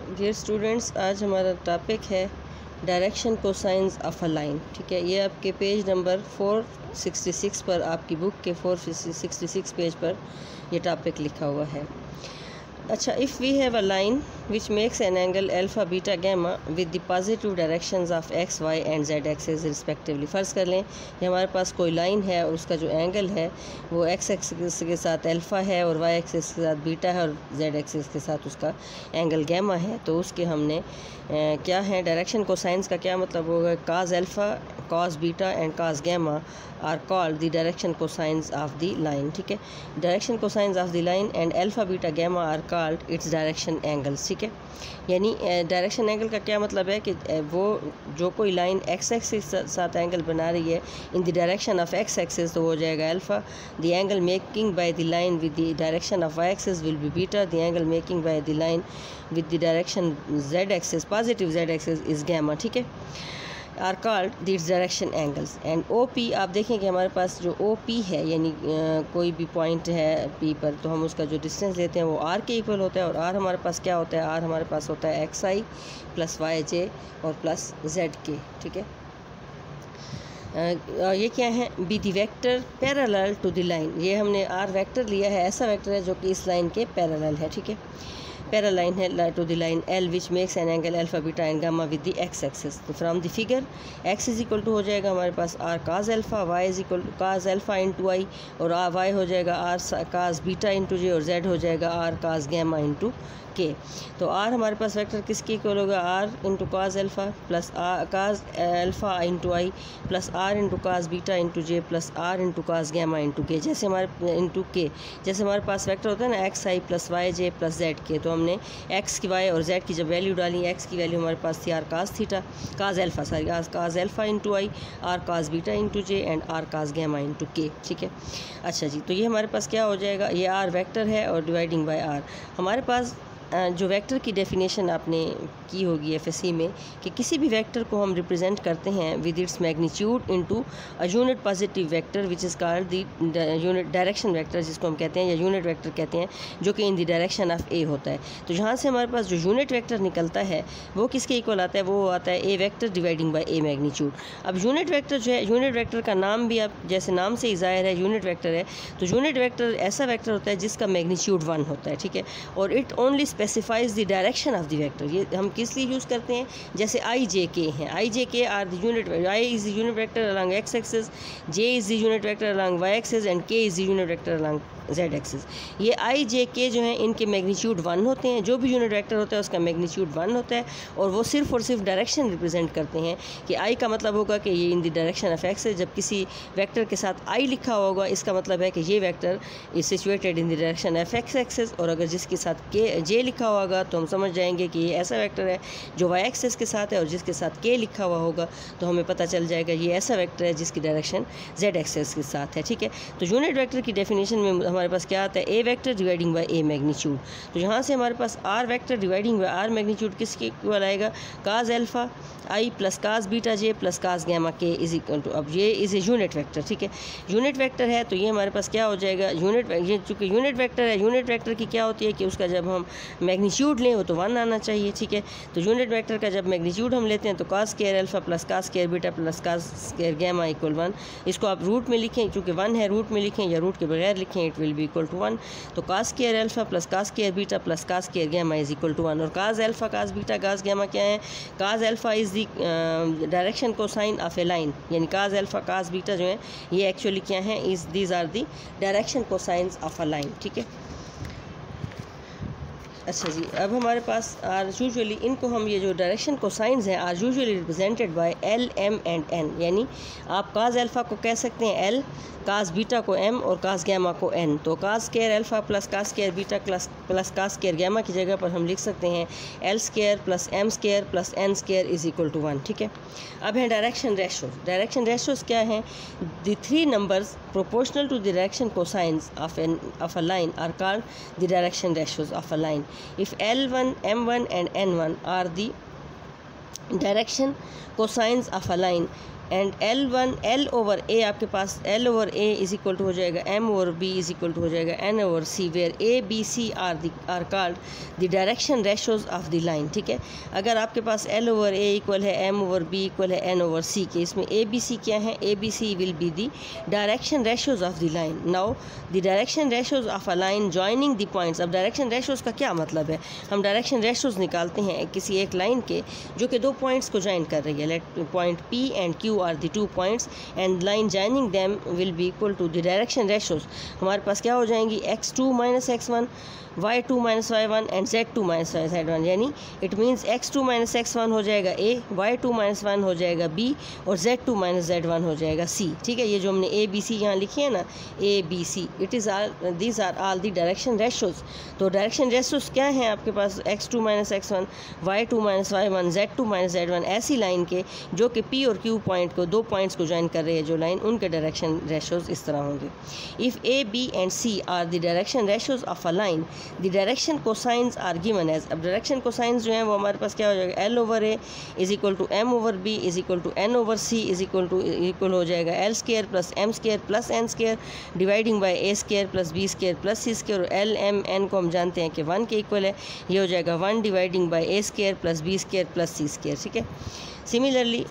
Dear students, आज हमारा topic है direction cosines of a line. ठीक है, ये आपके पेज नंबर 466 पर, आपकी बुक के 466 पेज पर ये टॉपिक लिखा हुआ है। अच्छा, if we have a line which makes an angle alpha beta gamma with the positive directions of x y and z axis respectively. फ़र्ज़ कर लें कि हमारे पास कोई लाइन है और उसका जो एंगल है वो एक्स एक्सिस के साथ अल्फ़ा है और वाई एक्सिस के साथ बीटा है और जेड एक्सिस के साथ उसका एंगल गैमा है। तो उसके हमने क्या है, डायरेक्शन कोसाइंस का क्या मतलब होगा? Cos alpha, cos beta and cos gamma are called the direction cosines of the line. ठीक है, direction cosines of the line and alpha beta gamma are called its direction angles. ठीक है, यानी direction angle का क्या मतलब है कि वो जो कोई लाइन एक्स एक्सिस के साथ एंगल बना रही है in the direction of x axis, तो हो जाएगा alpha. The angle making by the line with the direction of y axis will be beta. The angle making by the line with the direction z axis, positive z axis, is gamma. ठीक है, are called this direction angles. And O P, आप देखें कि हमारे पास जो O P है, यानी कोई भी पॉइंट है पी पर, तो हम उसका जो डिस्टेंस लेते हैं वो आर के इक्वल होता है। और आर हमारे पास क्या होता है? आर हमारे पास होता है x i plus y j और प्लस जेड के। ठीक है, ये क्या है? Be the vector parallel to the line. ये हमने आर वेक्टर लिया है, ऐसा वेक्टर है जो कि इस लाइन के पैरेलल है। ठीक है, पैरेलल है to the line L which makes an angle alpha beta and gamma with the X axis. तो from the figure X is equal to हो जाएगा हमारे पास R cos alpha, Y is equal to cos alpha into I, और Y हो जाएगा R cos beta into J, और Z हो जाएगा आर काज गैमा इंटू के। तो आर हमारे पास वेक्टर किसके इक्वल होगा? R into cos alpha plus cos alpha into i plus r into cos beta into j plus r into cos gamma into k. जैसे हमारे इंटू के, जैसे हमारे पास वेक्टर होता है ना x i plus y J plus z के, तो हमने एक्स की वाई और जेड की जब वैल्यू डाली, एक्स की वैल्यू हमारे पास थी r cos theta, cos alpha sorry cos alpha into i, r cos beta into j and r cos gamma into k. ठीक है, अच्छा जी, तो ये हमारे पास क्या हो जाएगा? ये आर वेक्टर है और डिवाइडिंग बाय आर। हमारे पास जो वेक्टर की डेफिनेशन आपने की होगी एफएससी में कि किसी भी वेक्टर को हम रिप्रेजेंट करते हैं with its magnitude into a unit positive vector which is called the unit direction vector, जिसको हम कहते हैं या यूनिट वेक्टर कहते हैं, जो कि इन द डायरेक्शन ऑफ ए होता है। तो यहाँ से हमारे पास जो यूनिट वेक्टर निकलता है वो किसके इक्वल आता है? वो आता है A vector dividing by A magnitude. अब यूनिट वेक्टर जो है, यूनिट वेक्टर का नाम भी आप जैसे नाम से ही ज़ाहिर है यूनिट वेक्टर है, तो यूनिट वेक्टर ऐसा वेक्टर होता है जिसका मैग्नीट्यूड 1 होता है। ठीक है, और it only specifies the direction of the vector. ये हम किस लिए यूज़ करते हैं? जैसे आई जे के हैं, I J K are the unit, I is the unit vector along X axis, J is the unit vector along Y axis and K is the unit vector along Z axis. ये I J के जो हैं इनके magnitude 1 होते हैं। जो भी unit vector होता है उसका मैग्नीट्यूड 1 होता है, और वो सिर्फ और सिर्फ डायरेक्शन रिप्रेजेंट करते हैं कि आई का मतलब होगा कि ये इन द डायरेक्शन ऑफ एक्स है। जब किसी वेक्टर के साथ आई लिखा होगा इसका मतलब है कि ये vector is situated in the direction of x axis, और अगर जिसके साथ के जे लिखा होगा तो हम समझ जाएंगे कि ये ऐसा वेक्टर है जो वाई एक्सिस के साथ है, और जिसके साथ के लिखा हुआ होगा तो हमें पता चल जाएगा ये ऐसा वेक्टर है जिसकी डायरेक्शन जेड एक्सिस के साथ है। ठीक है, तो यूनिट वेक्टर की डेफिनेशन में हमारे पास क्या आता है? A vector dividing by A magnitude. तो यहाँ से हमारे पास R vector dividing by R magnitude किसके इक्वल आएगा? Cos alpha I plus cos beta J plus cos gamma K is equal to, अब ये इज़ ए यूनिट वेक्टर। ठीक है, यूनिट वेक्टर है तो ये हमारे पास क्या हो जाएगा? ये चूँकि यूनिट वेक्टर है, यूनिट वेक्टर की क्या होती है कि उसका जब हम मैग्नीट्यूड लें वो तो 1 आना चाहिए। ठीक है, तो यूनिट वेक्टर का जब मैग्नीट्यूड हम लेते हैं तो cos square alpha plus cos square beta plus cos square gamma equal 1। इसको आप रूट में लिखें, चूँकि 1 है रूट में लिखें या रूट के बगैर लिखें, it will be equal to 1। तो cos square alpha plus cos square beta plus cos square gamma is equal to 1। और cos alpha cos beta cos gamma क्या है? Cos alpha is the direction cosine of a line, यानी cos alpha cos beta जो है ये actually क्या है? Is these are the direction cosines of a line. ठीक है, अच्छा जी, अब हमारे पास आर यूजुअली, इनको हम ये जो डायरेक्शन कोसाइंस हैं are usually represented by L M and N. यानी आप काज अल्फ़ा को कह सकते हैं एल, काज बीटा को एम और काज गैमा को एन। तो cos square alpha plus cos square beta plus cos square gamma की जगह पर हम लिख सकते हैं L square plus M square plus N square is equal to 1। ठीक है, अब है डायरेक्शन रेशोज। डायरेक्शन रेशोज क्या हैं? The 3 numbers proportional to the direction cosines of a line are called the direction ratios of a line. If L1, M1 and N1 are the direction cosines of a line, and L over A आपके पास L over A is equal to हो जाएगा M over B is equal to हो जाएगा N over C, where A B C are called the direction ratios of the line. ठीक है, अगर आपके पास L ओवर A इक्वल है M ओवर B इक्वल है N ओवर C के, इसमें A B C क्या है? A B C will be the direction ratios of the line. Now the direction ratios of a line joining the points. अब direction ratios का क्या मतलब है? हम डायरेक्शन रेशोज निकालते हैं किसी एक लाइन के जो कि दो पॉइंट्स को ज्वाइन कर रही है। Let point P and Q are the two points and line joining them will be equal to the direction ratios. हमारे पास क्या हो जाएंगी? x2 minus x1, y2 minus y1 and z2 minus z1, यानी it means x2 minus x1 हो जाएगा A, y2 minus 1 हो जाएगा B और z2 माइनस z1 हो जाएगा C। ठीक है, ये जो हमने A B C यहाँ लिखी है ना, A B C, it is these are all the direction ratios. तो डायरेक्शन रेशोज क्या हैं आपके पास? x2 minus x1, y2 minus y1, z2 minus z1, ऐसी लाइन के जो कि P और Q पॉइंट को, दो पॉइंट्स को ज्वाइन कर रही है जो लाइन, उनके डायरेक्शन रेशोज इस तरह होंगे। If A B and C are the direction ratios of a line, the direction cosines are given as. अब डायरेक्शन कोसाइंस जो है वो हमारे पास क्या हो जाएगा? L over A is equal to M over B is equal to N over C is equal हो जाएगा L square plus M square plus N square dividing by A square plus B square plus C square. और L M N को हम जानते हैं कि 1 के equal है, ये हो जाएगा 1 dividing by A square plus B square plus C square. ठीक है, सिमिलरली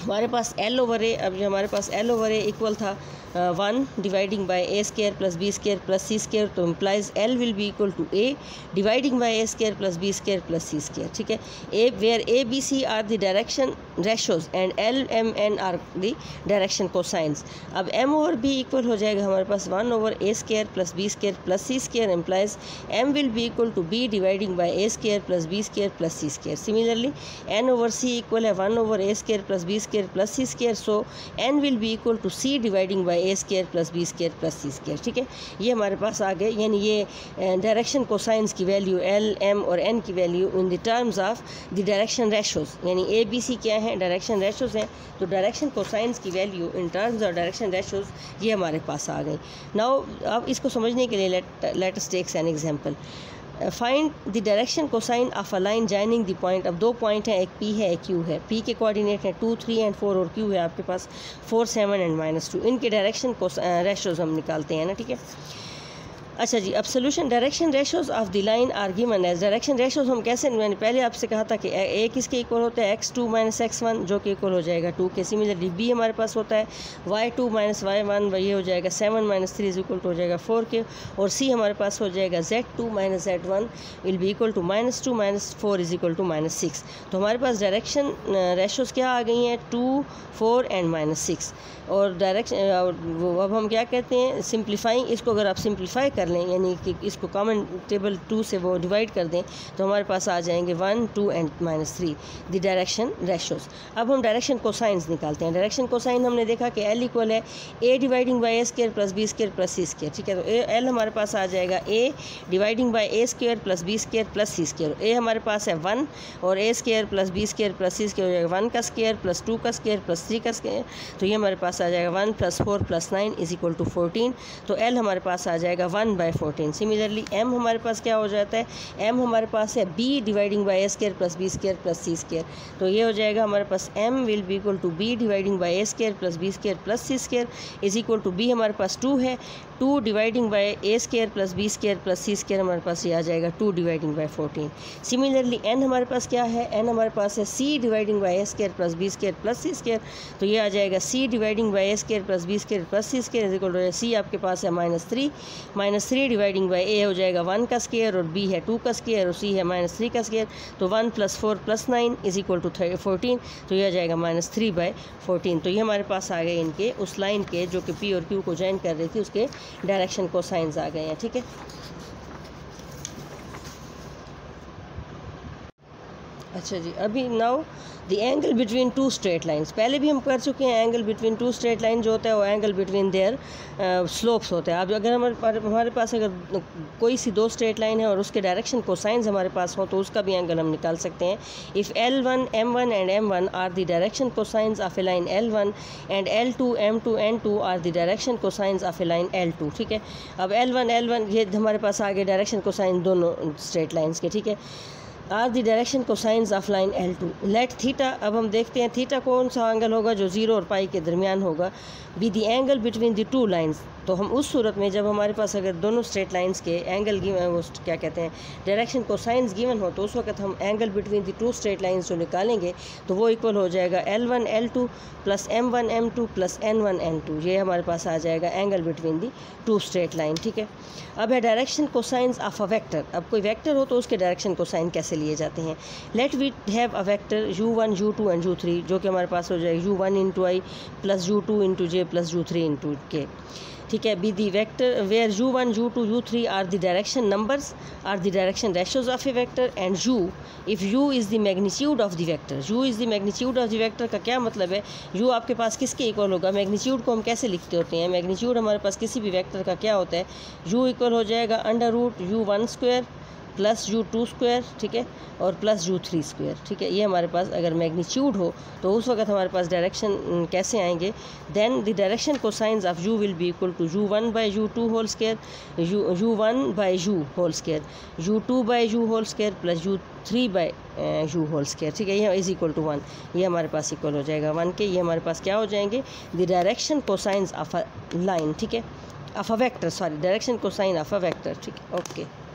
हमारे पास L ओवर A, अब जो हमारे पास L ओवर A इक्वल था 1 dividing by A square plus B square plus C square, तो implies L will be equal to A dividing by A square plus B square plus C square. ठीक है, A where A B C are the direction ratios and L M N are the direction cosines. अब M over B equal हो जाएगा हमारे पास 1 over A square plus B square plus C square, implies M will be equal to B dividing by A square plus B square plus C square. Similarly N over C equal है 1 over A square plus B square plus C square, so N will be equal to C dividing by A square plus B square plus C square. ठीक है, ये हमारे पास आ गए, यानी ये डायरेक्शन कोसाइंस की वैल्यू L M और N की value in the terms of the direction ratios, यानी A B C क्या है? डायरेक्शन रेशोज हैं, तो डायरेक्शन कोसाइंस की value in terms of direction ratios ये हमारे पास आ गई। नाउ अब इसको समझने के लिए let us take an example. Find the direction cosine of a line joining the point. अब दो पॉइंट हैं, एक P है एक Q है। P के कोऑर्डिनेट हैं 2 3 एंड 4 और Q है आपके पास 4 7 एंड -2। इनके डायरेक्शन को रेशोज हम निकालते हैं ना। ठीक है, अच्छा जी, अब solution direction ratios of the line are given as. Direction ratios हम कैसे, मैंने पहले आपसे कहा था कि A किसके इक्वल होता है? x2 माइनस x1 जो कि इक्वल हो जाएगा 2 के। सिमिलरली B हमारे पास होता है y2 माइनस y1, ये हो जाएगा 7 माइनस 3 इज इक्वल टू हो जाएगा 4 के। और C हमारे पास हो जाएगा z2 minus z1 will be equal to -2 minus 4 is equal to -6। तो हमारे पास डायरेक्शन रेशोज क्या आ गई हैं? 2 4 एंड -6। और डायरेक्शन अब हम क्या कहते हैं? सिंप्लीफाइंग, इसको अगर आप सिंप्लीफाई कर लें, यानी कि इसको कॉमन टेबल 2 से वो डिवाइड कर दें, तो हमारे पास आ जाएंगे 1 2 एंड -3 द डायरेक्शन रेशोज। अब हम डायरेक्शन कोसाइंस निकालते हैं। डायरेक्शन कोसाइन हमने देखा कि L इक्वल है A dividing by A square plus B square plus C square. ठीक है, तो L हमारे पास आ जाएगा A dividing by A square plus B square plus C square. A हमारे पास है 1 और A square plus B square plus C square हो जाएगा 1 का स्केयर प्लस 2 का स्केयर प्लस 3 का स्केयर, तो ये हमारे पास आ जाएगा 1 + 4 + 9 इज इक्वल टू 14। तो L हमारे पास आ जाएगा 1/14। सिमिलरली M हमारे पास क्या हो जाता है? M हमारे पास है B dividing by A square plus B square plus C square, तो ये हो जाएगा हमारे पास M will be equal to B dividing by A square plus B square plus C square is equal to B हमारे पास 2 है, 2 dividing by A square plus B square plus C square हमारे पास ये आ जाएगा 2 डिवाइडिंग बाय 14। सिमिलरली N हमारे पास क्या है? N हमारे पास है C dividing by A square plus B square plus C square, तो ये आ जाएगा C dividing by A square plus B square plus C square is equal to C आपके पास है -3 डिवाइडिंग बाय A हो जाएगा 1 का स्केयर और B है 2 का स्केयर और C है -3 का स्केयर, तो 1 + 4 + 9 इज इक्वल टू 14, तो ये आ जाएगा -3/14। तो ये हमारे पास आ गए इनके उस लाइन के जो कि P और Q को ज्वाइन कर रही थी, उसके डायरेक्शन कोसाइंस आ गए हैं। ठीक है, अच्छा जी, अभी now the angle between 2 straight lines. पहले भी हम कर चुके हैं, एंगल बिटवीन 2 स्ट्रेट लाइन जो होता है वो एंगल बिटवीन देयर स्लोप्स होता है। अब अगर हमारे पास अगर कोई सी 2 स्ट्रेट लाइन है और उसके डायरेक्शन कोसाइंस हमारे पास हो तो उसका भी एंगल हम निकाल सकते हैं। If L1 M1 and M1 are the direction cosines of a line L1 and L2 M2 N2 are the direction cosines of a line L2। ठीक है, अब L1 ये हमारे पास आ गए डायरेक्शन कोसाइन दोनों स्ट्रेट लाइन्स के। ठीक है, are the direction cosines of line L2 let theta. अब हम देखते हैं थीटा कौन सा एंगल होगा जो 0 और पाई के दरमियान होगा, be the angle between the two lines. तो हम उस सूरत में जब हमारे पास अगर दोनों स्ट्रेट लाइंस के एंगल वो क्या कहते हैं डायरेक्शन कोसाइंस गिवन हो, तो उस वक्त हम angle between the two straight lines जो निकालेंगे तो वो इक्वल हो जाएगा L1 L2 plus M1 M2 plus N1 N2। ये हमारे पास आ जाएगा angle between the two straight line, ठीक है। अब है direction cosines of a vector. अब कोई वेक्टर हो तो उसके डायरेक्शन कोसाइन कैसे लिए जाते हैं। Let we have a vector U1 U2 and U3 जो कि हमारे पास हो जाएगा U1 into I plus U2 into J plus U3 into K, ठीक है। Be the vector where U1 U2 U3 are the direction numbers are the direction ratios of a vector and U if U is the magnitude of the vector. U is the magnitude of the vector का क्या मतलब है, U आपके पास किसके equal होगा। Magnitude को हम कैसे लिखते होते हैं, मैग्नीट्यूड हमारे पास किसी भी वेक्टर का क्या होता है, U इक्वल हो जाएगा under root U1 square plus U2 square, ठीक है, और प्लस U3 स्क्वायर, ठीक है। ये हमारे पास अगर मैग्नीट्यूड हो तो उस वक्त हमारे पास डायरेक्शन कैसे आएंगे, then the direction cosines of U will be equal to U1 by U2 whole square, U1 by U whole square, U2 by U whole square plus U3 by U whole square, ठीक है। ये is equal to 1, ये हमारे पास equal हो जाएगा 1 के। ये हमारे पास क्या हो जाएंगे, the direction cosines of a line, ठीक है, of a vector, sorry direction cosine of a vector, ठीक है, ओके।